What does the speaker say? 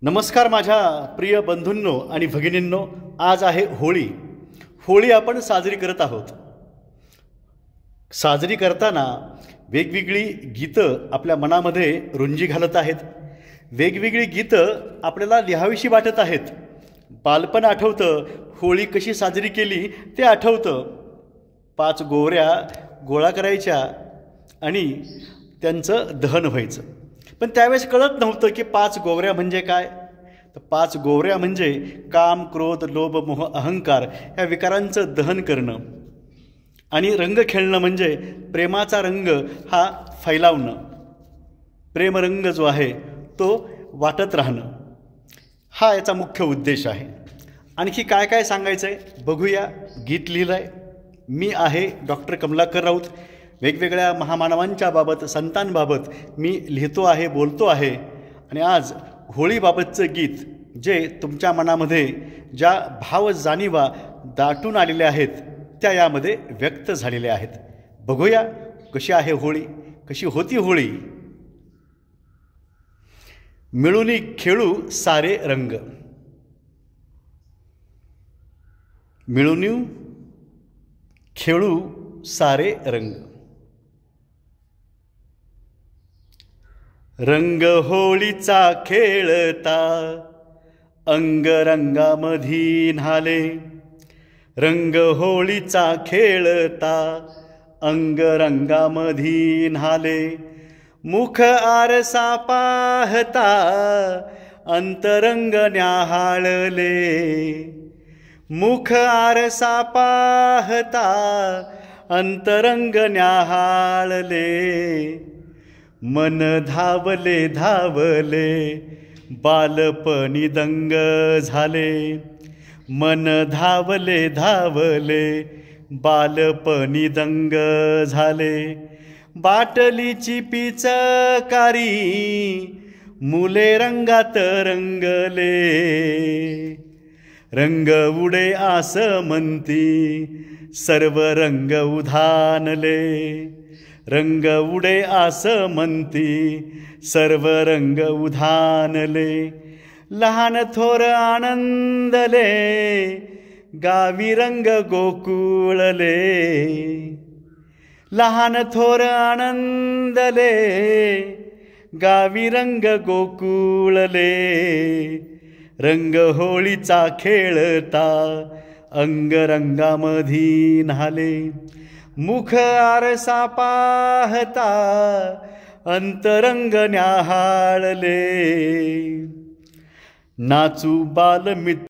नमस्कार माझ्या प्रिय बंधूंनो आणि भगिनींनो, आज आहे होळी. होळी आपण साजरी करत आहोत. साजरी करताना वेगवेगळी गीतं आपल्या मनामध्ये रुंजी घालत आहेत. वेगवेगळी गीतं आपल्याला लिहावीशी वाटत आहेत. बालपण आठवतं, होळी कशी साजरी केली ते आठवतं. 5 गोवऱ्या गोळा करायच्या आणि त्यांचं दहन व्हायचं. पण त्यावेळेस कळत नव्हतं की 5 गोवऱ्या म्हणजे काय. तर 5 गोवऱ्या म्हणजे काम, क्रोध, लोभ, मोह, अहंकार या विकारांचं दहन करणं. आणि रंग खेळणं म्हणजे प्रेमाचा रंग हा फैलावणं. प्रेमरंग जो आहे तो वाटत राहणं, हा याचा मुख्य उद्देश आहे. आणखी काय काय सांगायचं आहे बघूया. गीत लिहिलं आहे मी, आहे डॉक्टर कमलाकर राऊत. वेगवेगळ्या महामानवांच्या बाबत, संतांबाबत मी लिहितो आहे, बोलतो आहे. आणि आज होळीबाबतचं गीत जे तुमच्या मनामध्ये ज्या भाव जाणीवा दाटून आलेल्या आहेत त्या यामध्ये व्यक्त झालेल्या आहेत. बघूया कशी आहे होळी, कशी होती होळी. मिळूनी खेळू सारे रंग. मिळूनी खेळू सारे रंग. रंग होळीचा खेळता अंगरंगामधी न्हाले. रंग होळीचा खेळता अंगरंगामधी न्हाले. मुख आरसा पाहता अंतरंग न्याहाळले. मुख आरसा पाहता अंतरंग न्याहाळले. मन धावले धावले बालपणी दंग झाले. मन धावले धावले बालपणी दंग झाले. बाटलीची पिचकारी मुले रंगात रंगले. रंग उडे आसमंती सर्व रंग उधानले. रंग उडे आसमंती सर्व रंग उधानले. लहान थोर आनंदले गावी रंग गोकुळले. लहान थोर आनंदले गावी रंग गोकुळले. रंग होळीचा खेळता अंगरंगामधी न्हाले. मुख आरसा पाहता अंतरंग न्याहाळले. नाचू बालमित्र